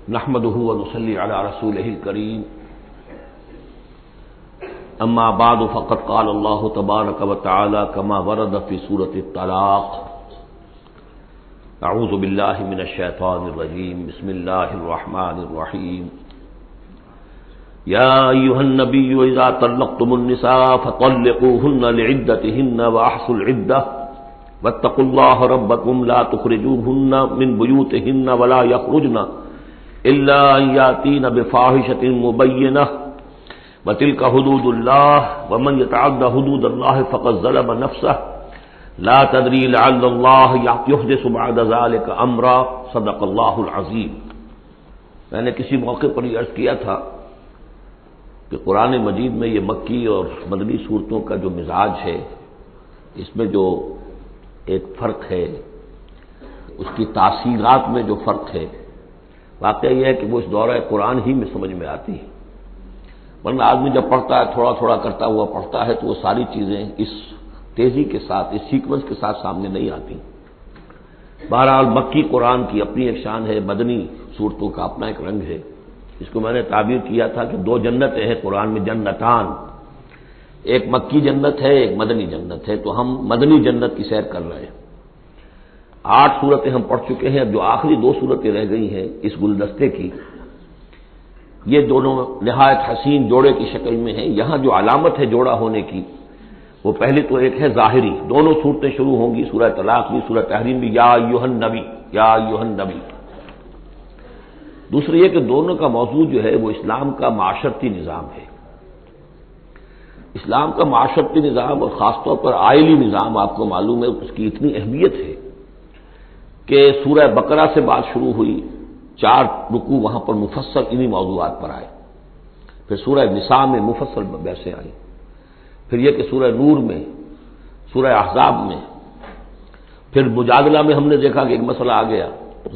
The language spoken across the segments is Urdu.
نحمده ونصلي على رسوله الكريم اما بعد فقد قال الله تبارك وتعالى كما ورد في سورة الطلاق اعوذ بالله من الشيطان الرجيم بسم الله الرحمن الرحيم يا أيها النبي إذا طلقتم النساء فطلقوهن لعدتهن وأحصوا العدة واتقوا الله ربكم لا تخرجوهن من بيوتهن ولا يخرجن إلا أن يأتين بفاحشة مبينة وتلك حدود الله ومن يتعد حدود الله فقد ظلم نفسه لا تدري لعل الله يحدث بعد ذلك أمرا صدق الله العظيم. میں نے کسی موقع پر یہ عرض کیا تھا کہ قرآن مجید میں یہ مکی اور مدنی صورتوں کا جو مزاج ہے اس میں جو ایک فرق ہے، اس کی تاثیرات میں جو فرق ہے، واقعہ یہ ہے کہ وہ اس دورہ قرآن ہی میں سمجھ میں آتی ہے، ورنہ آدمی جب پڑھتا ہے تھوڑا تھوڑا کرتا ہوا پڑھتا ہے تو وہ ساری چیزیں اس تیزی کے ساتھ، اس سیکوینس کے ساتھ سامنے نہیں آتی. بہرحال مکی قرآن کی اپنی ایک شان ہے، مدنی صورتوں کا اپنا ایک رنگ ہے. اس کو میں نے تعبیر کیا تھا کہ دو جنتیں ہیں قرآن میں، جنتان، ایک مکی جنت ہے ایک مدنی جنت ہے. تو ہم مدنی جنت کی سیر کر رہے ہیں. 8 صورتیں ہم پڑھ چکے ہیں، اب جو آخری 2 صورتیں رہ گئی ہیں اس گلدستے کی، یہ دونوں نہایت حسین جوڑے کی شکل میں ہیں. یہاں جو علامت ہے جوڑا ہونے کی وہ پہلے تو ایک ہے ظاہری، دونوں صورتیں شروع ہوں گی، سورہ طلاق بھی سورہ تحریم بھی، یا ایھا النبی یا ایھا النبی. دوسری یہ کہ دونوں کا موضوع جو ہے وہ اسلام کا معاشرتی نظام ہے. اسلام کا معاشرتی نظام اور خاص طور پر آئلی نظام، آپ کو معلوم ہے اس کی اتنی اہمیت ہے کہ سورہ بقرہ سے بات شروع ہوئی، 4 رکوع وہاں پر مفصل انہی موضوعات پر آئے. پھر سورہ نساء میں مفصل بحثیں آئیں. پھر یہ کہ سورہ نور میں، سورہ احزاب میں، پھر مجادلہ میں ہم نے دیکھا کہ ایک مسئلہ آ گیا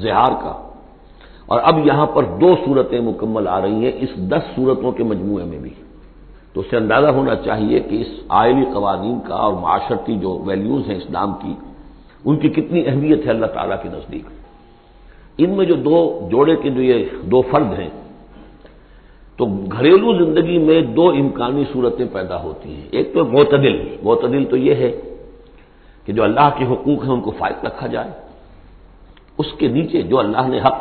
زہار کا، اور اب یہاں پر 2 صورتیں مکمل آ رہی ہیں اس 10 صورتوں کے مجموعے میں بھی. تو اس سے اندازہ ہونا چاہیے کہ اس آئلی قوانین کا اور معاشرتی جو ویلیوز ہیں اسلام کی، ان کی کتنی اہمیت ہے اللہ تعالیٰ کے نزدیک. ان میں جو 2 جوڑے کے جو یہ 2 فرد ہیں، تو گھریلو زندگی میں 2 امکانی صورتیں پیدا ہوتی ہیں. ایک تو معتدل تو یہ ہے کہ جو اللہ کے حقوق ہیں ان کو فائق رکھا جائے، اس کے نیچے جو اللہ نے حق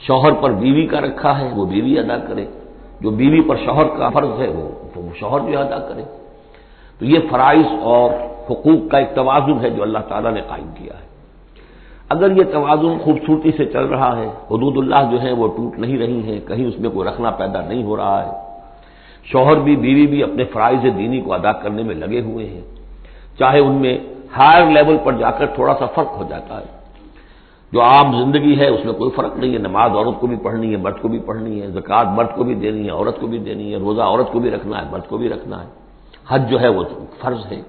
شوہر پر بیوی کا رکھا ہے وہ بیوی ادا کرے، جو بیوی پر شوہر کا فرض ہے وہ شوہر جو ادا کرے. تو یہ فرائض اور حقوق کا ایک توازن ہے جو اللہ تعالیٰ نے قائم کیا ہے. اگر یہ توازن خوبصورتی سے چل رہا ہے، حدود اللہ جو ہیں وہ ٹوٹ نہیں رہی ہیں، کہیں اس میں کوئی رخنا پیدا نہیں ہو رہا ہے، شوہر بھی بیوی بھی اپنے فرائض دینی کو ادا کرنے میں لگے ہوئے ہیں، چاہے ان میں ہائر لیول پر جا کر تھوڑا سا فرق ہو جاتا ہے. جو عام زندگی ہے اس میں کوئی فرق نہیں ہے، نماز عورت کو بھی پڑھنی ہے مرد کو بھی پڑھنی ہے، زکوٰۃ مرد کو بھی دینی ہے عورت کو بھی دینی ہے، روزہ عورت کو بھی رکھنا ہے مرد کو بھی رکھنا ہے، حج جو ہے وہ فرض ہے.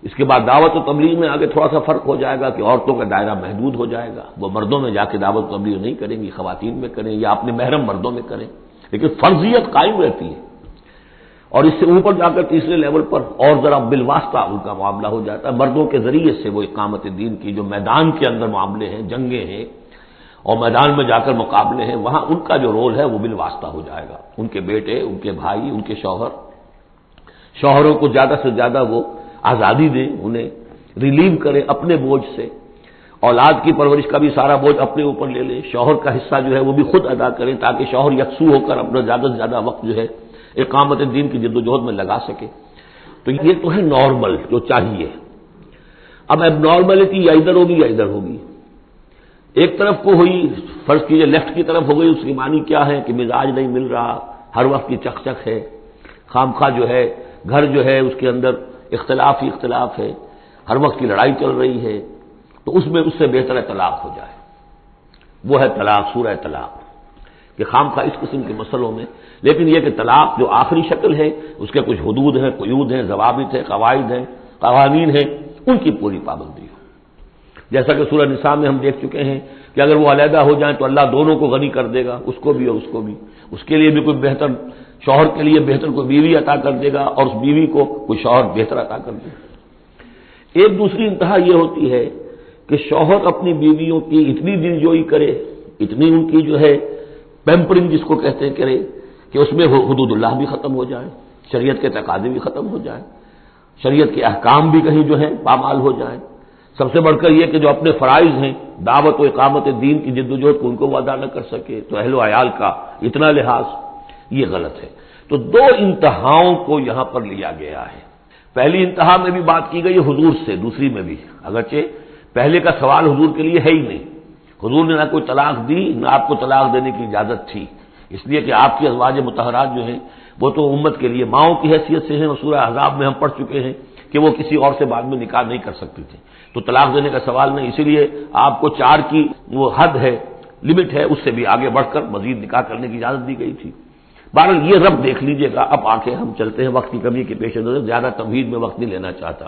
اس کے بعد دعوت و تبلیغ میں آگے تھوڑا سا فرق ہو جائے گا کہ عورتوں کا دائرہ محدود ہو جائے گا، وہ مردوں میں جا کے دعوت و تبلیغ نہیں کریں گی، خواتین میں کریں یا اپنے محرم مردوں میں کریں، لیکن فرضیت قائم رہتی ہے. اور اس سے اوپر جا کر تیسرے لیول پر اور ذرا بالواسطہ ان کا معاملہ ہو جاتا ہے، مردوں کے ذریعے سے وہ اقامت دین کی جو میدان کے اندر معاملے ہیں، جنگیں ہیں اور میدان میں جا کر مقابلے ہیں، وہاں ان کا جو رول ہے وہ بالواسطہ ہو جائے گا. ان کے بیٹے، ان کے بھائی، ان کے شوہروں کو زیادہ سے زیادہ وہ آزادی دیں، انہیں ریلیو کریں اپنے بوجھ سے، اولاد کی پرورش کا بھی سارا بوجھ اپنے اوپر لے لیں، شوہر کا حصہ جو ہے وہ بھی خود ادا کریں تاکہ شوہر یکسو ہو کر اپنا زیادہ سے زیادہ وقت جو ہے اقامت دین کی جد و جہد میں لگا سکے. تو یہ تو ہے نارمل جو چاہیے. اب اب نارملٹی یا ادھر ہوگی یا ادھر ہوگی. ایک طرف کو ہوئی، فرض کیجئے لیفٹ کی طرف ہو گئی، اس کی معنی کیا ہے کہ مزاج نہیں مل رہا، ہر وقت کی چک چک ہے، خامخواہ جو ہے گھر جو ہے اس کے اندر اختلاف ہی اختلاف ہے، ہر وقت کی لڑائی چل رہی ہے، تو اس میں اس سے بہتر ہے طلاق ہو جائے. وہ ہے طلاق، سورہ طلاق، کہ خامخواہ اس قسم کے مسئلوں میں. لیکن یہ کہ طلاق جو آخری شکل ہے اس کے کچھ حدود ہیں، قیود ہیں، ضوابط ہیں، قواعد ہیں، قوانین ہیں، ان کی پوری پابندی ہو. جیسا کہ سورہ نساء میں ہم دیکھ چکے ہیں کہ اگر وہ علیحدہ ہو جائیں تو اللہ دونوں کو غنی کر دے گا، اس کو بھی اور اس کو بھی. اس کے لیے بھی کوئی بہتر، شوہر کے لیے بہتر کوئی بیوی عطا کر دے گا اور اس بیوی کو کوئی شوہر بہتر عطا کر دے گا. ایک دوسری انتہا یہ ہوتی ہے کہ شوہر اپنی بیویوں کی اتنی دلجوئی کرے، اتنی ان کی جو ہے پیمپرنگ جس کو کہتے ہیں کرے کہ اس میں حدود اللہ بھی ختم ہو جائے، شریعت کے تقاضے بھی ختم ہو جائیں، شریعت کے احکام بھی کہیں جو ہے پامال ہو جائیں۔ سب سے بڑھ کر یہ کہ جو اپنے فرائض ہیں، دعوت و اقامت دین کی جدوجہد کو ان کو وہ ادا نہ کر سکے، تو اہل و عیال کا اتنا لحاظ، یہ غلط ہے۔ تو دو انتہاؤں کو یہاں پر لیا گیا ہے۔ پہلی انتہا میں بھی بات کی گئی ہے حضور سے، دوسری میں بھی، اگرچہ پہلے کا سوال حضور کے لیے ہے ہی نہیں، حضور نے نہ کوئی طلاق دی نہ آپ کو طلاق دینے کی اجازت تھی، اس لیے کہ آپ کی ازواج مطہرات جو ہیں وہ تو امت کے لیے ماؤں کی حیثیت سے ہیں، اور سورہ احزاب میں ہم پڑھ چکے ہیں کہ وہ کسی اور سے بعد میں نکاح نہیں کر سکتی تھی، تو طلاق دینے کا سوال نہیں، اسی لیے آپ کو 4 کی وہ حد ہے، لمٹ ہے، اس سے بھی آگے بڑھ کر مزید نکاح کرنے کی اجازت دی گئی تھی۔ بہرحال یہ رب دیکھ لیجئے گا۔ اب آ کے ہم چلتے ہیں، وقت کی کمی کے پیش نظر زیادہ تمہید میں وقت نہیں لینا چاہتا۔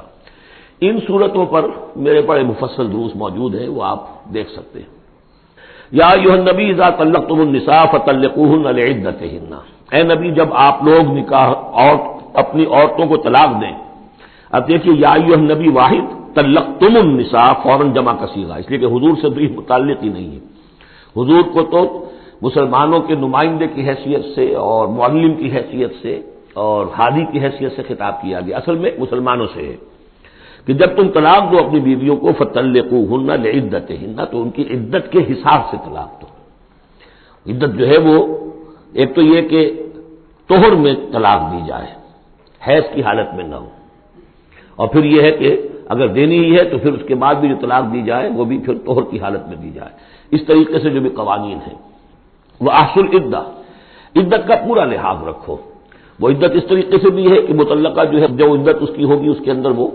ان صورتوں پر میرے بڑے مفصل دروس موجود ہیں، وہ آپ دیکھ سکتے ہیں۔ یا ایھا النبی اذا طلقتم النساء فطلقوهن لعدتهن، اے نبی جب آپ لوگ نکاح اور اپنی عورتوں کو طلاق دیں، اب دیکھیے یا ایھا النبی واحد، طلقتم النساء فوراً جمع کا صیغہ، اس لیے کہ حضور سے بھی متعلق ہی نہیں ہے۔ حضور کو تو مسلمانوں کے نمائندے کی حیثیت سے اور معلم کی حیثیت سے اور ہادی کی حیثیت سے خطاب کیا گیا، اصل میں مسلمانوں سے ہے کہ جب تم طلاق دو اپنی بیویوں کو فطلقوهن لعدتهن، تو ان کی عدت کے حساب سے طلاق دو۔ عدت جو ہے وہ ایک تو یہ کہ طہر میں طلاق دی جائے، حیض کی حالت میں نہ ہو، اور پھر یہ ہے کہ اگر دینی ہی ہے تو پھر اس کے بعد بھی جو طلاق دی جائے وہ بھی پھر طہر کی حالت میں دی جائے۔ اس طریقے سے جو بھی قوانین ہیں، وہ احصل عدہ، عدت کا پورا لحاظ رکھو۔ وہ عدت اس طریقے سے بھی ہے کہ مطلقہ جو ہے جو عدت اس کی ہوگی اس کے اندر وہ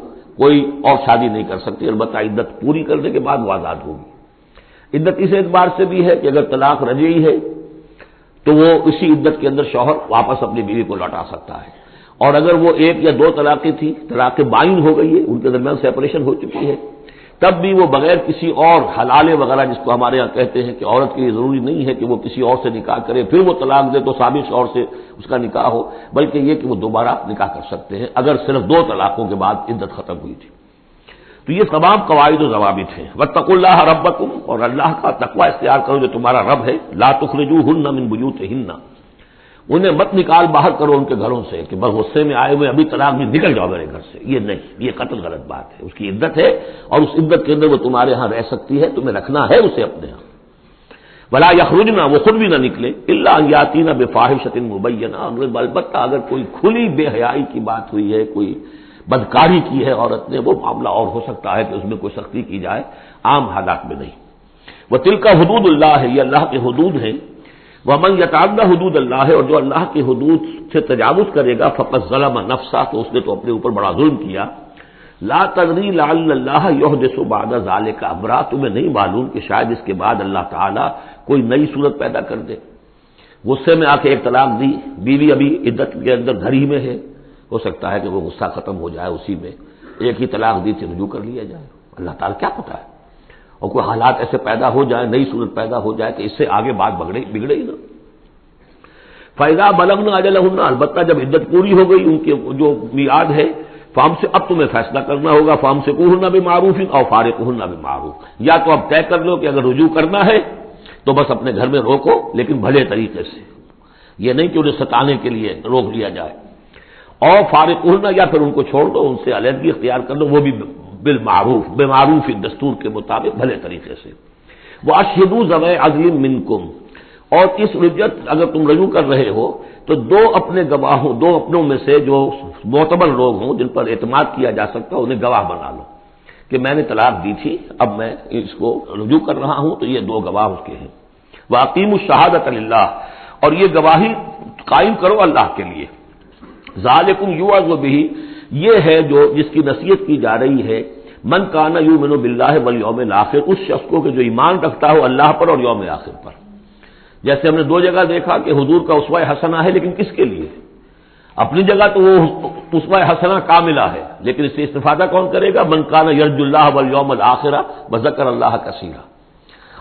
کوئی اور شادی نہیں کر سکتی، البتہ عدت پوری کرنے کے بعد وہ آزاد ہوگی۔ عدت اس اعتبار سے بھی ہے کہ اگر طلاق رجعی ہے تو وہ اسی عدت کے اندر شوہر واپس اپنی بیوی کو لوٹا سکتا ہے، اور اگر وہ 1 یا 2 طلاقیں تھی، طلاق بائن ہو گئی ہے، ان کے درمیان سیپریشن ہو چکی ہے، تب بھی وہ بغیر کسی اور حلالے وغیرہ جس کو ہمارے ہاں کہتے ہیں کہ عورت کے لیے ضروری نہیں ہے کہ وہ کسی اور سے نکاح کرے پھر وہ طلاق دے تو سابق شوہر سے اس کا نکاح ہو، بلکہ یہ کہ وہ دوبارہ نکاح کر سکتے ہیں اگر صرف 2 طلاقوں کے بعد عدت ختم ہوئی تھی۔ تو یہ تمام قواعد و ضوابط ہیں۔ واتقوا اللہ ربکم، اور اللہ کا تقوی اختیار کرو جو تمہارا رب ہے۔ لا تخرجوہن من بیوتہن، انہیں مت نکال باہر کرو ان کے گھروں سے کہ بس غصے میں آئے ہوئے ابھی طلاق بھی نکل جاؤ میرے گھر سے، یہ نہیں، یہ قطعی غلط بات ہے۔ اس کی عدت ہے اور اس عدت کے اندر وہ تمہارے ہاں رہ سکتی ہے، تمہیں رکھنا ہے اسے اپنے ہاں۔ ولا یخرجن، وہ خود بھی نہ نکلے، الا ان یاتین بفاحشۃ مبینہ، البتہ اگر کوئی کھلی بے حیائی کی بات ہوئی ہے، کوئی بدکاری کی ہے عورت نے، وہ معاملہ اور ہو سکتا ہے کہ اس میں کوئی سختی کی جائے، عام حالات میں نہیں۔ وتلک حدود اللہ ہے، یہ اللہ کے حدود ہیں۔ ومن یتعدی حدود اللہ ہے، اور جو اللہ کی حدود سے تجاوز کرے گا فقد ظلم نفسہ، تو اس نے تو اپنے اوپر بڑا ظلم کیا۔ لا تدری لعل اللہ یحدث بعد ذلک امرا، تمہیں نہیں معلوم کہ شاید اس کے بعد اللہ تعالیٰ کوئی نئی صورت پیدا کر دے۔ غصے میں آ کے 1 طلاق دی، بیوی ابھی عدت کے اندر گھر ہی میں ہے، ہو سکتا ہے کہ وہ غصہ ختم ہو جائے، اسی میں 1 ہی طلاق دی تھی رجوع کر لیا جائے، اللہ تعالیٰ کیا پتہ ہے، اور کوئی حالات ایسے پیدا ہو جائے، نئی صورت پیدا ہو جائے کہ اس سے آگے بات بگڑے ہی نہ۔ فَإِذَا بَلَغْنَ أَجَلَهُنَّ، البتہ جب عدت پوری ہو گئی ان کی جو میعاد ہے، اب تمہیں فیصلہ کرنا ہوگا، فَأَمْسِكُوهُنَّ بِمَعْرُوفٍ أَوْ فَارِقُوهُنَّ بِمَعْرُوفٍ، یا تو اب طے کر لو کہ اگر رجوع کرنا ہے تو بس اپنے گھر میں روکو، لیکن بھلے طریقے سے، یہ نہیں کہ انہیں ستانے کے لیے روک لیا جائے، اور فارقوهن، یا پھر ان کو چھوڑ دو، ان سے علیحدگی اختیار کر دو، وہ بھی بالمعروف، بمعروف دستور کے مطابق بھلے طریقے سے۔ وَأَشْهِدُوا ذَوَيْ عَدْلٍ مِّنكُمْ، اور اس رجعت اگر تم رجوع کر رہے ہو تو 2 اپنے گواہوں، 2 اپنوں میں سے جو معتبر لوگ ہوں جن پر اعتماد کیا جا سکتا انہیں گواہ بنا لو کہ میں نے طلاق دی تھی، اب میں اس کو رجوع کر رہا ہوں، تو یہ 2 گواہ اس کے ہیں۔ وَأَقِیمُوا الشَّهَادَةَ لِلَّهِ، اور یہ گواہی قائم کرو اللہ کے لیے۔ ذالکم یوعظ بہ، یہ ہے جو جس کی نصیحت کی جا رہی ہے، من کان یؤمن باللہ والیوم الآخر، اس شخص کو کہ جو ایمان رکھتا ہو اللہ پر اور یوم آخر پر۔ جیسے ہم نے 2 جگہ دیکھا کہ حضور کا اسوہ حسنہ ہے، لیکن کس کے لیے؟ اپنی جگہ تو وہ اسوہ حسنہ کاملہ ہے، لیکن اس سے استفادہ کون کرے گا؟ من کان یرجو اللہ والیوم الآخر وذکر اللہ کثیرا۔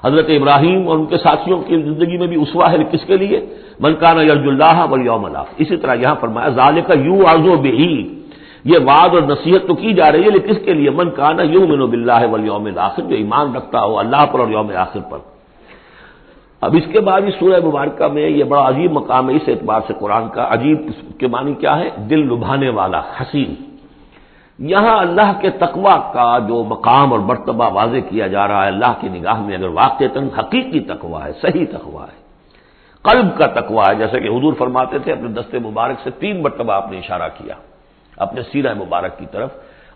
حضرت ابراہیم اور ان کے ساتھیوں کی زندگی میں بھی اسوہ ہے، کس کے لیے؟ من کان یرجو اللہ والیوم الآخر۔ اسی طرح یہاں فرمایا ذالک یوعظ بہ، یہ وعظ اور نصیحت تو کی جا رہی ہے، لیکن کس کے لیے؟ من کان یؤمن باللہ والیوم الآخر، جو ایمان رکھتا ہو اللہ پر اور یوم آخر پر۔ اب اس کے بعد اس سورہ مبارکہ میں یہ بڑا عجیب مقام ہے اس اعتبار سے قرآن کا. عجیب کے معنی کیا ہے؟ دل لبھانے والا، حسین. یہاں اللہ کے تقوی کا جو مقام اور مرتبہ واضح کیا جا رہا ہے اللہ کی نگاہ میں، اگر واقعتاً حقیقی تقوی ہے، صحیح تقوی ہے، قلب کا تقوی ہے، جیسے کہ حضور فرماتے تھے اپنے دست مبارک سے 3 مرتبہ آپ نے اشارہ کیا اپنے سیرہ مبارک کی طرف،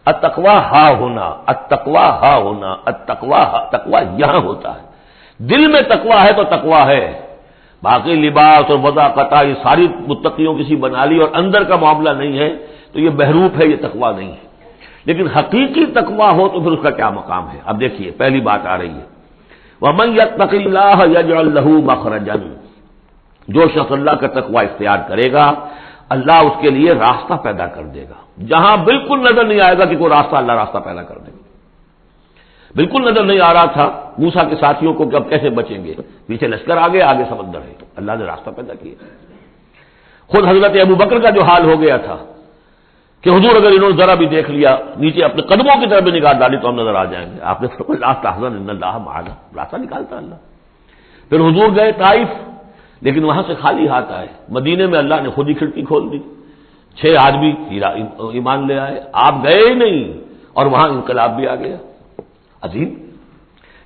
التقوی ہا ہونا، التقوی ہا ہونا، التقوی ہا. تقوی یہاں ہوتا ہے. دل میں تقوی ہے تو تقوی ہے، باقی لباس اور وضاقت یہ ساری متقیوں کسی بنا لی اور اندر کا معاملہ نہیں ہے تو یہ بہروپ ہے، یہ تقوی نہیں ہے. لیکن حقیقی تقوی ہو تو پھر اس کا کیا مقام ہے؟ اب دیکھیے پہلی بات آ رہی ہے، وَمَن يَتَّقِ اللَّهَ يَجْعَل لَّهُ مَخْرَجًا. جو شخص اللہ کا تقوی اختیار کرے گا اللہ اس کے لیے راستہ پیدا کر دے گا. جہاں بالکل نظر نہیں آئے گا کہ کوئی راستہ، اللہ راستہ پیدا کر دے گا. بالکل نظر نہیں آ رہا تھا موسیٰ کے ساتھیوں کو کہ اب کیسے بچیں گے، پیچھے لشکر آگے، آگے سمندر ہے، اللہ نے راستہ پیدا کیا. خود حضرت ابو بکر کا جو حال ہو گیا تھا کہ حضور اگر انہوں نے ذرا بھی دیکھ لیا، نیچے اپنے قدموں کی طرف بھی نگاہ ڈالی تو ہم نظر آ جائیں گے. آپ نے فرمایا لا تحزن ان اللہ معنا، راستہ نکالتا اللہ. پھر حضور گئے طائف، لیکن وہاں سے خالی ہاتھ آئے. مدینے میں اللہ نے خود ہی کھڑکی کھول دی، 6 آدمی ایمان لے آئے. آپ گئے ہی نہیں اور وہاں انقلاب بھی آ گیا. عظیم.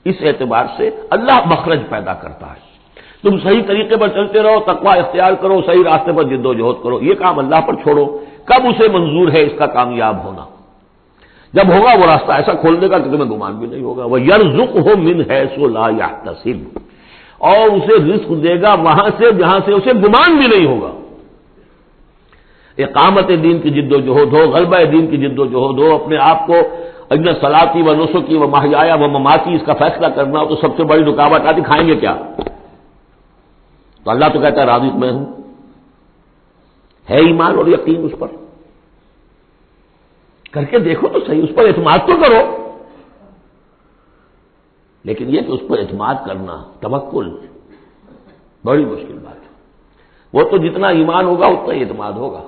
اس اعتبار سے اللہ مخرج پیدا کرتا ہے. تم صحیح طریقے پر چلتے رہو، تقوی اختیار کرو، صحیح راستے پر جد و جہد کرو. یہ کام اللہ پر چھوڑو. کب اسے منظور ہے اس کا کامیاب ہونا؟ جب ہوگا وہ راستہ ایسا کھول دے گا کہ تمہیں گمان بھی نہیں ہوگا. وَيَرْزُقْهُ مِنْ حَيْثُ لَا يَحْتَسِبُ، اور اسے رزق دے گا وہاں سے جہاں سے اسے گمان بھی نہیں ہوگا. اقامت دین کی جد و جہد ہو، غلبہ دین کی جد و جہد ہو، اپنے آپ کو ان صلاتی و نسکی و محیایا و مماتی اس کا فیصلہ کرنا ہو تو سب سے بڑی رکاوٹ آتی کھائیں گے کیا؟ تو اللہ تو کہتا ہے رازق میں ہوں. ہے ایمان اور یقین اس پر؟ کر کے دیکھو تو صحیح، اس پر اعتماد تو کرو. لیکن یہ کہ اس پر اعتماد کرنا، توکل، بڑی مشکل بات ہے. وہ تو جتنا ایمان ہوگا اتنا ہی اعتماد ہوگا،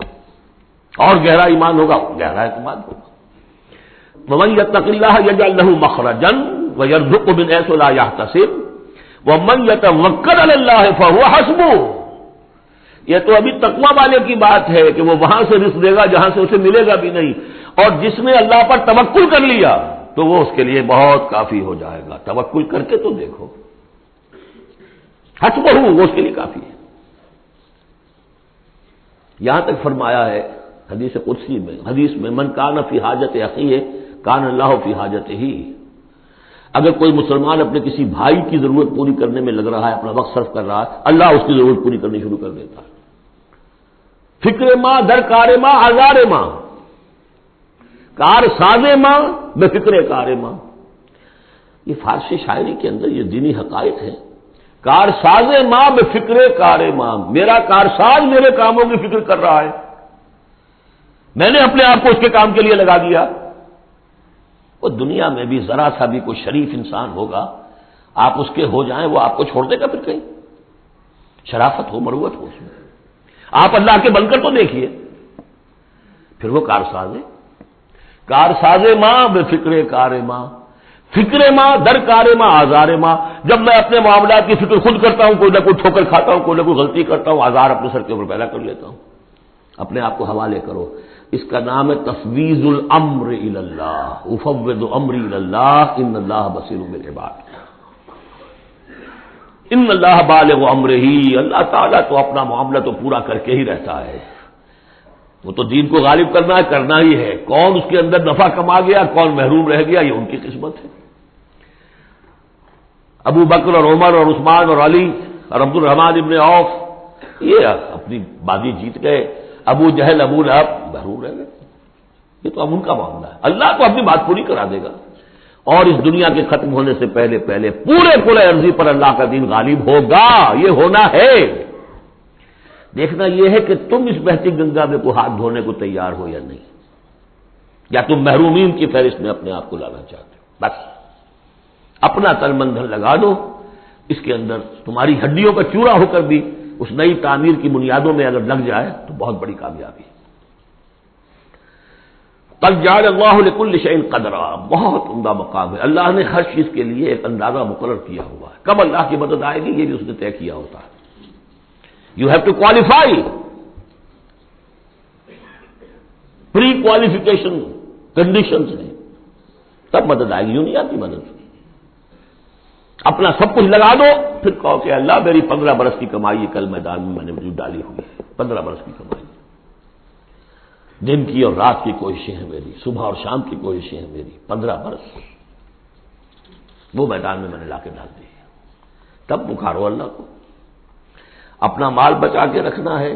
اور گہرا ایمان ہوگا گہرا اعتماد ہوگا. وَمَن يَتَّقِ اللَّهَ يَجْعَل لَّهُ مَخْرَجًا وَيَرْزُقْهُ مِنْ حَيْثُ لَا يَحْتَسِبُ وَمَن يَتَوَكَّلْ عَلَى اللَّهِ فَهُوَ حَسْبُهُ. یہ تو ابھی تقوی والے کی بات ہے کہ وہ وہاں سے رزق دے گا جہاں سے اسے ملے گا بھی نہیں، اور جس نے اللہ پر توکل کر لیا تو وہ اس کے لیے بہت کافی ہو جائے گا. توکل کر کے تو دیکھو، حسبہ وہ اس کے لیے کافی ہے. یہاں تک فرمایا ہے حدیث قدسی میں، حدیث میں من کان فی حاجت اخیہ کان اللہ فی حاجتہ. اگر کوئی مسلمان اپنے کسی بھائی کی ضرورت پوری کرنے میں لگ رہا ہے، اپنا وقت صرف کر رہا ہے، اللہ اس کی ضرورت پوری کرنی شروع کر دیتا ہے. فکر ماں در کار ماں آزار ماں، کار ساز ماں بے فکر کار ماں. یہ فارسی شاعری کے اندر یہ دینی حقائق ہے. کار ساز ماں بے فکر کار ماں، میرا کارساز میرے کاموں کی فکر کر رہا ہے، میں نے اپنے آپ کو اس کے کام کے لیے لگا دیا. وہ دنیا میں بھی ذرا سا بھی کوئی شریف انسان ہوگا، آپ اس کے ہو جائیں وہ آپ کو چھوڑ دے گا پھر کہیں؟ شرافت ہو، مروت ہو اس میں. آپ اللہ کے بن کر تو دیکھیے، پھر وہ کارساز ہے. کارساز ماں بے فکر کار ماں، فکر ماں در کار ماں آزار ماں. جب میں اپنے معاملات کی فکر خود کرتا ہوں، کوئی نہ کوئی ٹھوکر کھاتا ہوں، کوئی نہ کوئی غلطی کرتا ہوں، آزار اپنے سر کے اوپر پیدا کر لیتا ہوں. اپنے آپ کو حوالے کرو. اس کا نام ہے تفویض الامر الی اللہ. افوض امری الی اللہ ان اللہ بصیر بالعباد. ان اللہ بالغ امرہ، اللہ تعالیٰ تو اپنا معاملہ تو پورا کر کے ہی رہتا ہے. وہ تو دین کو غالب کرنا ہی ہے. کون اس کے اندر نفع کما گیا، کون محروم رہ گیا، یہ ان کی قسمت ہے. ابو بکر اور عمر اور عثمان اور علی اور عبد الرحمن ابن عوف یہ اپنی بازی جیت گئے. ابو جہل ابو لہب محروم رہ گئے. یہ تو اب ان کا معاملہ ہے. اللہ تو اپنی بات پوری کرا دے گا، اور اس دنیا کے ختم ہونے سے پہلے پورے عرضی پر اللہ کا دین غالب ہوگا. یہ ہونا ہے. دیکھنا یہ ہے کہ تم اس بہتی گنگا میں کو ہاتھ دھونے کو تیار ہو یا نہیں، یا تم محرومین کی فہرست میں اپنے آپ کو لانا چاہتے ہو. بس اپنا تن من دھن لگا دو اس کے اندر. تمہاری ہڈیوں کا چورا ہو کر بھی اس نئی تعمیر کی بنیادوں میں اگر لگ جائے تو بہت بڑی کامیابی ہے. قد جعل اللہ لکل شیء قدرا، بہت عمدہ مقام ہے، اللہ نے ہر چیز کے لیے ایک اندازہ مقرر کیا ہوا ہے، کب اللہ کی مدد آئے گی یہ بھی اس نے طے کیا ہوتا ہے. You have to qualify, pre qualification conditions ہیں، تب مدد آئے گی، یوں نہیں آتی مدد. اپنا سب کچھ لگا دو پھر کہو کہ اللہ میری 15 برس کی کمائی کل میدان میں نے ڈالی ہوئی ہے، 15 برس کی کمائی، دن کی اور رات کی کوششیں ہیں میری، صبح اور شام کی کوششیں ہیں میری، 15 برس وہ میدان میں نے لا کے ڈال دی. تب پکارو اللہ کو. اپنا مال بچا کے رکھنا ہے،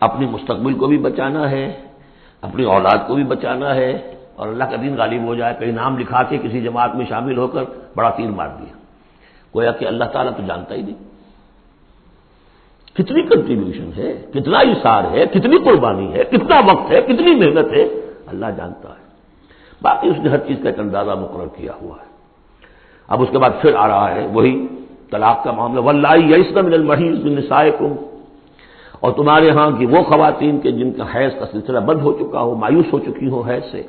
اپنی مستقبل کو بھی بچانا ہے، اپنی اولاد کو بھی بچانا ہے، اور اللہ کا دین غالب ہو جائے، کہیں نام لکھا کے کسی جماعت میں شامل ہو کر بڑا تیر مار دیا. گویا کہ اللہ تعالیٰ تو جانتا ہی نہیں کتنی کنٹریبیوشن ہے، کتنا اثار ہے، کتنی قربانی ہے، کتنا وقت ہے، کتنی محنت ہے، اللہ جانتا ہے. باقی اس نے ہر چیز کا ایک اندازہ مقرر کیا ہوا ہے. اب اس کے بعد پھر آ رہا ہے وہی طلاق کا معاملہ. واللائی یئسن من المحیض من نسائکم، اور تمہارے ہاں کی وہ خواتین کے جن کا حیض کا سلسلہ بند ہو چکا ہو، مایوس ہو چکی ہو حیض سے،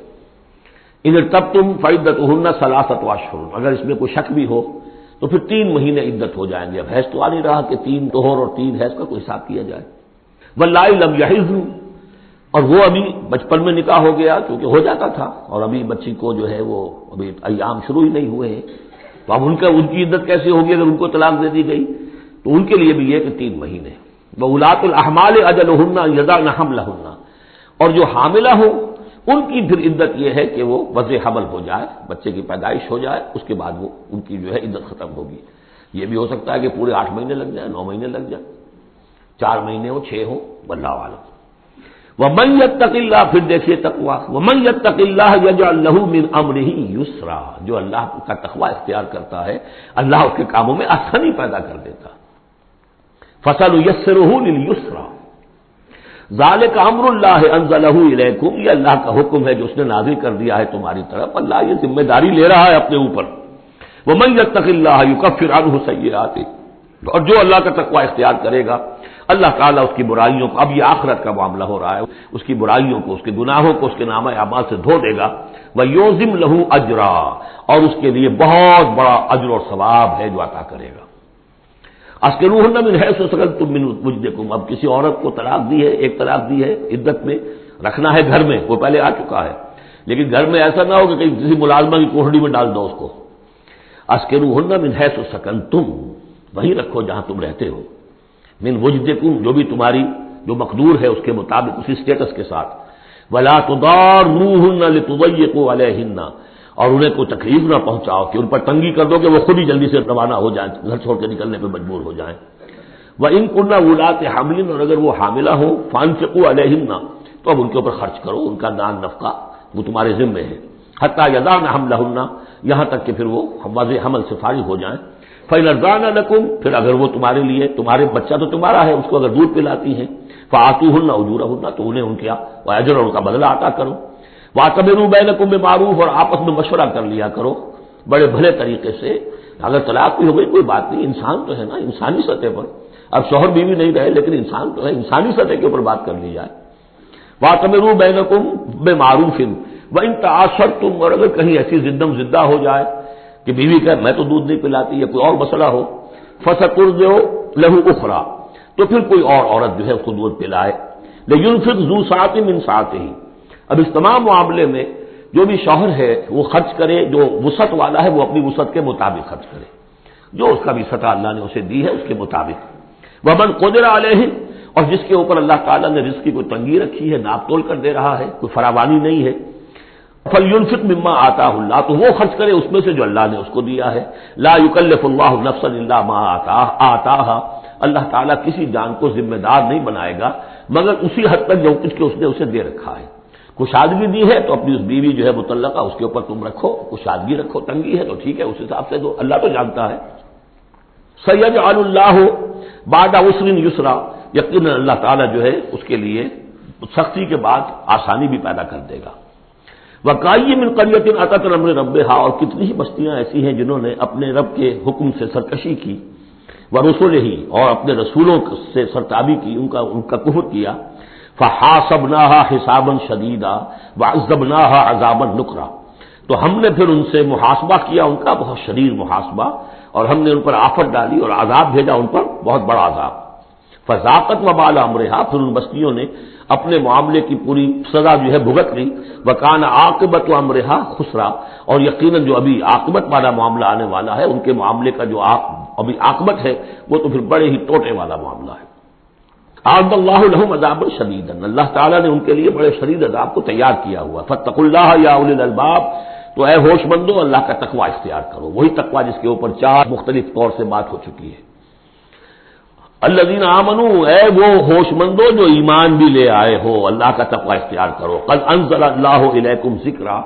ان ارتبتم فعدتہن ثلاثۃ اشہر، اگر اس میں کوئی شک بھی ہو تو پھر 3 مہینے عدت ہو جائیں گے. اب حیض تو آ نہیں رہا کہ 3 طہور اور 3 حیض کا کوئی حساب کیا جائے. واللائی لم یحضن، اور وہ ابھی بچپن میں نکاح ہو گیا کیونکہ ہو جاتا تھا، اور ابھی بچی کو جو ہے وہ ابھی ایام شروع ہی نہیں ہوئے ہیں، تو اب ان کی عدت کیسے ہوگی اگر ان کو طلاق دے دی گئی؟ تو ان کے لیے بھی یہ کہ 3 مہینے. وَأُولَاتُ الْأَحْمَالِ أَجَلُهُنَّ أَن يَضَعْنَ حَمْلَهُنَّ، اور جو حاملہ ہوں ان کی پھر عدت یہ ہے کہ وہ وضع حمل ہو جائے، بچے کی پیدائش ہو جائے، اس کے بعد وہ ان کی جو ہے عدت ختم ہوگی. یہ بھی ہو سکتا ہے کہ پورے 8 مہینے لگ جائیں، 9 مہینے لگ جائیں، 4 مہینے ہو، 6 ہو، واللہ اعلم. وَمَن يَتَّقِ اللَّهَ، پھر دیکھیے تقویٰ، وَمَن يَتَّقِ اللَّهَ يَجْعَل لَّهُ مِنْ أَمْرِهِ يُسْرًا، جو اللہ کا تقویٰ اختیار کرتا ہے اللہ اس کے کاموں میں آسانی پیدا کر دیتا. فَسَنُيَسِّرُهُ لِلْيُسْرَىٰ، ذَلِكَ أَمْرُ اللَّهِ أَنزَلَهُ إِلَيْكُمْ، یہ اللہ کا حکم ہے جو اس نے نازل کر دیا ہے تمہاری طرف. اللہ یہ ذمہ داری لے رہا ہے اپنے اوپر. وَمَن يَتَّقِ اللَّهَ يُكَفِّرْ عَنْهُ سَيِّئَاتِهِ، اور جو اللہ کا تقویٰ اختیار کرے گا اللہ تعالیٰ اس کی برائیوں کو، اب یہ آخرت کا معاملہ ہو رہا ہے، اس کی برائیوں کو، اس کے گناہوں کو اس کے نامہ اعمال سے دھو دے گا. وَيُعْظِمْ لَهُ أَجْرًا، اور اس کے لیے بہت بڑا اجر اور ثواب ہے جو عطا کرے گا. اسکنوہن من حیث سکنتم من وجدکم، اب کسی عورت کو طلاق دی ہے، ایک طلاق دی ہے، عدت میں رکھنا ہے گھر میں، وہ پہلے آ چکا ہے، لیکن گھر میں ایسا نہ ہو کہ کہیں کسی ملازمہ کی کوٹڑی میں ڈال دو اس کو. اسکنوہن من حیث سکنتم، وہیں رکھو جہاں تم رہتے ہو، من وجدکم، جو بھی تمہاری جو مقدور ہے اس کے مطابق، اسی سٹیٹس کے ساتھ. ولا تضاروہن لتضیقوا علیہن، اور انہیں کوئی تکلیف نہ پہنچاؤ کہ ان پر تنگی کر دو کہ وہ خود ہی جلدی سے روانہ ہو جائیں، گھر چھوڑ کے نکلنے پہ مجبور ہو جائیں. وَإِن كُنَّ أُولَاتِ حَمْلٍ، اور اگر وہ حاملہ ہوں، فَأَنفِقُوا عَلَيْهِنَّ، تو اب ان کے اوپر خرچ کرو، ان کا دان نفقہ وہ تمہارے ذمے ہے. حَتَّى يَضَعْنَ حَمْلَهُنَّ، یہاں تک کہ پھر وہ واضح حمل سے فارغ ہو جائیں. فَإِنْ أَرْضَعْنَ لَكُمْ، پھر اگر وہ تمہارے لیے، تمہارے بچہ تو تمہارا ہے، اس کو اگر دودھ پلاتی ہیں، فَآتُوهُنَّ أُجُورَهُنَّ، تو انہیں ان کا اجر اور ان کا بدلہ عطا کرو. وَاعْتَمِرُوا بَيْنَكُم بِمَعْرُوفٍ، اور آپس میں مشورہ کر لیا کرو بڑے بھلے طریقے سے. اگر طلاق بھی ہو گئی کوئی بات نہیں، انسان تو ہے نا، انسانی سطح پر، اب شوہر بیوی نہیں رہے لیکن انسان تو ہے، انسانی سطح کے اوپر بات کر لی جائے. وَاعْتَمِرُوا بَيْنَكُم بِمَعْرُوفٍ وَإِن تَعَاصَرْتُمْ، اور اگر کہیں ایسی زدم زدہ ہو جائے کہ بیوی کہ میں تو دودھ نہیں پلاتی یا کوئی اور مسئلہ ہو، فَسَتُرْضِعُ لَهُ أُخْرَىٰ، تو پھر کوئی اور عورت جو ہے اس کو دودھ پلائے. لِيُنْفِقْ ذُو سَعَةٍ مِّن سَعَتِهِ، اب اس تمام معاملے میں جو بھی شوہر ہے وہ خرچ کرے، جو وسعت والا ہے وہ اپنی وسعت کے مطابق خرچ کرے، جو اس کا بھی سطح اللہ نے اسے دی ہے اس کے مطابق. وَمَنْ قُدِرَ عَلَيْهِ، اور جس کے اوپر اللہ تعالیٰ نے رزق کی کوئی تنگی رکھی ہے، ناپ تول کر دے رہا ہے، کوئی فراوانی نہیں ہے، فَلْيُنْفِقْ مِمَّا آتَاهُ اللَّهُ، تو وہ خرچ کرے اس میں سے جو اللہ نے اس کو دیا ہے. لَا يُكَلِّفُ اللَّهُ نَفْسًا إِلَّا مَا آتَاهَا، اللہ تعالیٰ کسی جان کو ذمہ دار نہیں بنائے گا مگر اسی حد تک جو کچھ کہ اس نے اسے دے رکھا ہے. کشادگی دی ہے تو اپنی اس بیوی جو ہے متعلقہ اس کے اوپر تم رکھو، کشادگی رکھو، تنگی ہے تو ٹھیک ہے اس حساب سے دو، اللہ تو جانتا ہے. سَيَجْعَلُ اللَّهُ بَعْدَ عُسْرٍ يُسْرًا، یقیناً اللہ تعالیٰ جو ہے اس کے لیے سختی کے بعد آسانی بھی پیدا کر دے گا. وَكَأَيٍّ مِّن قَرْيَةٍ أَتَتْ عَنْ أَمْرِ رَبِّهَا، اور کتنی ہی بستیاں ایسی ہیں جنہوں نے اپنے رب کے حکم سے سرکشی کی، وَرُسُلِهِ، اور اپنے رسولوں سے سرتابی کی، ان کا کفر کیا. فحاسبناها حسابا شدیدا وعذبناها عذابا نکرا، تو ہم نے پھر ان سے محاسبہ کیا، ان کا بہت شدید محاسبہ، اور ہم نے ان پر آفت ڈالی اور عذاب بھیجا ان پر بہت بڑا عذاب۔ فذاقت وبال امرها، پھر ان بستیوں نے اپنے معاملے کی پوری سزا جو ہے بھگت لی۔ وکان عاقبت امرها خسرا، اور یقیناً جو ابھی عاقبت والا معاملہ آنے والا ہے، ان کے معاملے کا جو ابھی عاقبت ہے وہ تو پھر بڑے ہی ٹوٹے والا معاملہ ہے۔ اعد اللہ لهم عذابا شدیدا، اللہ تعالیٰ نے ان کے لیے بڑے شدید عذاب کو تیار کیا ہوا۔ فاتقوا اللہ یا اولی الالباب، تو اے ہوش مندو اللہ کا تقوی اختیار کرو، وہی تقوی جس کے اوپر چار مختلف طور سے بات ہو چکی ہے۔ الذین آمنوا، اے وہ ہوش مندو جو ایمان بھی لے آئے ہو، اللہ کا تقوی اختیار کرو۔ قد انزل اللہ الیکم ذکرا،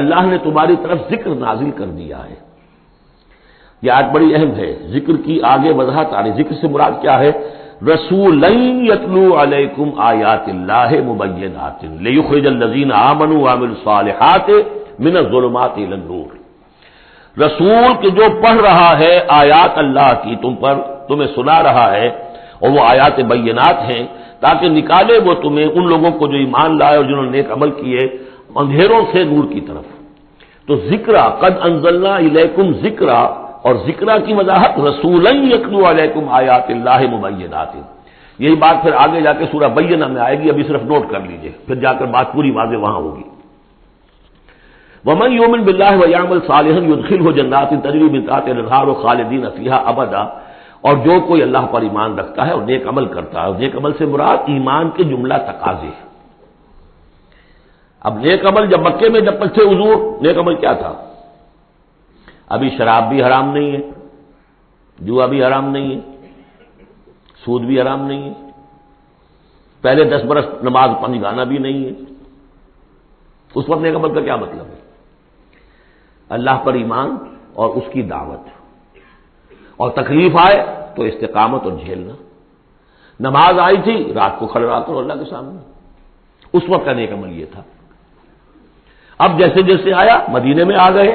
اللہ نے تمہاری طرف ذکر نازل کر دیا ہے۔ یہ آیت بڑی اہم ہے، ذکر کی آگے وضاحت آ رہی۔ ذکر سے مراد کیا ہے؟ رسولا یتلو علیکم آیات اللہ مبینات لیخرج الذین آمنوا وعملوا الصالحات من الظلمات الی النور، رسول کہ جو پڑھ رہا ہے آیات اللہ کی تم پر، تمہیں سنا رہا ہے، اور وہ آیات بینات ہیں تاکہ نکالے وہ تمہیں، ان لوگوں کو جو ایمان لائے اور جنہوں نے نیک عمل کیے، اندھیروں سے نور کی طرف۔ تو ذکرا، قد انزلنا الیکم ذکرا، اور ذکرا کی وضاحت رسولا یتلو علیکم آیات اللہ مبینات، یہی بات پھر آگے جا کے سورہ بینہ میں آئے گی، ابھی صرف نوٹ کر لیجئے، پھر جا کر بات پوری واضح وہاں ہوگی۔ ومن یؤمن باللہ ویعمل صالحا یدخلہ جنات تجری من تحتہا الانہار خالدین فیہا ابدا، اور جو کوئی اللہ پر ایمان رکھتا ہے اور نیک عمل کرتا ہے، اور نیک عمل سے مراد ایمان کے جملہ تقاضے ہیں۔ اب نیک عمل جب مکے میں جب تھے حضور، نیک عمل کیا تھا؟ ابھی شراب بھی حرام نہیں ہے، جوا بھی حرام نہیں ہے، سود بھی حرام نہیں ہے، پہلے 10 برس نماز پنج گانا بھی نہیں ہے، اس وقت نیک عمل کا کیا مطلب ہے؟ اللہ پر ایمان اور اس کی دعوت، اور تکلیف آئے تو استقامت اور جھیلنا۔ نماز آئی تھی، رات کو کھڑے رہا کرو اللہ کے سامنے، اس وقت کا نیک عمل یہ تھا۔ اب جیسے جیسے آیا مدینے میں آ گئے،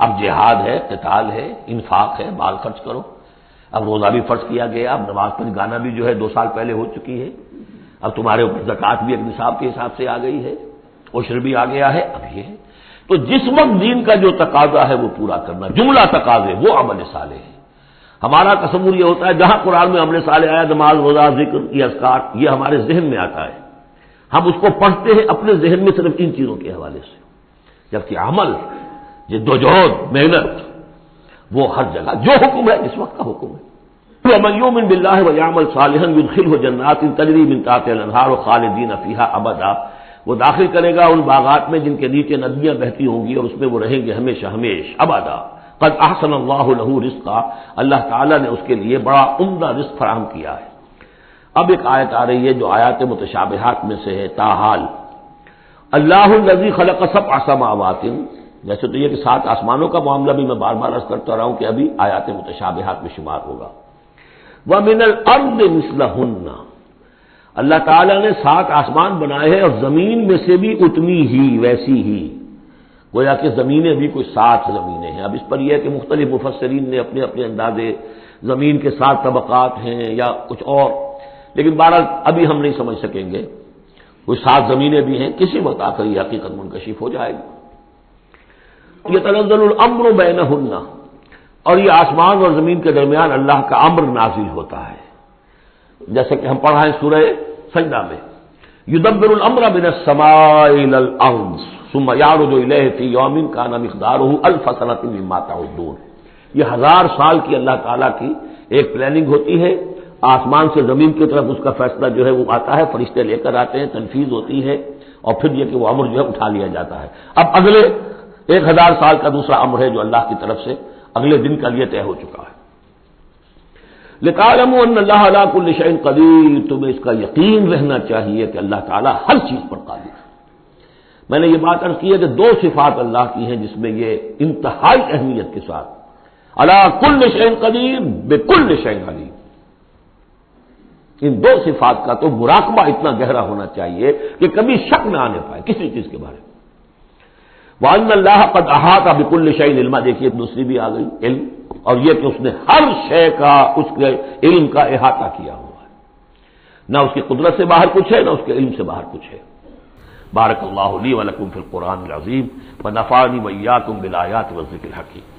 اب جہاد ہے، قتال ہے، انفاق ہے، مال خرچ کرو، اب روزہ بھی فرض کیا گیا، اب نماز پنج گانا بھی جو ہے 2 سال پہلے ہو چکی ہے، اب تمہارے اوپر زکوٰۃ بھی ایک نصاب کے حساب سے آ گئی ہے، عشر بھی آ گیا ہے، اب یہ ہے۔ تو جس وقت دین کا جو تقاضا ہے وہ پورا کرنا، جملہ تقاضے، وہ عمل صالح ہے۔ ہمارا تصور یہ ہوتا ہے جہاں قرآن میں عمل صالح آیا، نماز، روزہ، ذکر، یہ اذکار، یہ ہمارے ذہن میں آتا ہے، ہم اس کو پڑھتے ہیں اپنے ذہن میں صرف ان چیزوں کے حوالے سے، جبکہ عمل، جدوجہد، محنت، وہ ہر جگہ جو حکم ہے اس وقت کا حکم ہے۔ ومن یؤمن باللہ ویعمل صالحا یدخلہ جنات تجری من تحتہا الانہار خالدین فیہا ابدا، وہ داخل کرے گا ان باغات میں جن کے نیچے ندیاں بہتی ہوں گی، اور اس میں وہ رہیں گے ہمیشہ ہمیش، ابدا۔ قد احسن اللہ لہ رزقا، اللہ تعالیٰ نے اس کے لیے بڑا عمدہ رزق فراہم کیا ہے۔ اب ایک آیت آ رہی ہے جو آیات متشابہات میں سے ہے، تاحال اللہ الذی خلق 7 سماوات، جیسے تو یہ کہ 7 آسمانوں کا معاملہ بھی میں بار بار عرض کرتا رہا ہوں کہ ابھی آیات متشابہات میں شمار ہوگا۔ وَمِنَ الْأَرْضِ مِثْلَهُنَّ، اللہ تعالیٰ نے 7 آسمان بنائے ہیں اور زمین میں سے بھی اتنی ہی، ویسی ہی، گویا کہ زمینیں بھی کوئی 7 زمینیں ہیں۔ اب اس پر یہ ہے کہ مختلف مفسرین نے اپنے اپنے اندازے، زمین کے 7 طبقات ہیں یا کچھ اور، لیکن بہرحال ابھی ہم نہیں سمجھ سکیں گے، کوئی 7 زمینیں بھی ہیں، کسی وقت آ کر یہ حقیقت منکشف ہو جائے گی۔ یتنزل الامر بینہن، اور یہ آسمان اور زمین کے درمیان اللہ کا امر نازل ہوتا ہے، جیسے کہ ہم پڑھا ہے سورہ سجدہ میں، یدبر الامر من السماء الى الارض ثم یعرج الیہ فی یوم کان مقدارہ 1000 سنۃ مما تعدون، یہ 1000 سال کی اللہ تعالیٰ کی ایک پلاننگ ہوتی ہے، آسمان سے زمین کی طرف اس کا فیصلہ جو ہے وہ آتا ہے، فرشتے لے کر آتے ہیں، تنفیذ ہوتی ہے، اور پھر یہ کہ وہ امر جو ہے اٹھا لیا جاتا ہے۔ اب اگلے 1000 سال کا دوسرا امر ہے جو اللہ کی طرف سے اگلے دن کا لیے طے ہو چکا ہے۔ لِتَعْلَمُوا أَنَّ اللَّهَ عَلَىٰ كُلِّ شَيْءٍ قَدِيرٌ، تمہیں اس کا یقین رہنا چاہیے کہ اللہ تعالیٰ ہر چیز پر قادر ہے۔ میں نے یہ بات عرض کی ہے کہ 2 صفات اللہ کی ہیں جس میں یہ انتہائی اہمیت کے ساتھ عَلَىٰ كُلِّ شَيْءٍ قَدِيرٌ بِكُلِّ شَيْءٍ عَلِيمٌ، ان 2 صفات کا تو مراقبہ اتنا گہرا ہونا چاہیے کہ کبھی شک نہ آنے پائے کسی چیز کے بارے میں۔ وَأَنَّ اللَّهَ قَدْ أَحَاطَ بِكُلِّ شَيْءٍ عِلْمًا، دیکھیے دوسری بھی آ گئی، علم، اور یہ کہ اس نے ہر شے کا، اس کے علم کا احاطہ کیا ہوا ہے۔ نہ اس کی قدرت سے باہر کچھ ہے، نہ اس کے علم سے باہر کچھ ہے۔ بارک اللہ لی و لکم فی القرآن العظیم ونفعنی وإیاکم بالآیات والذکر الحکیم۔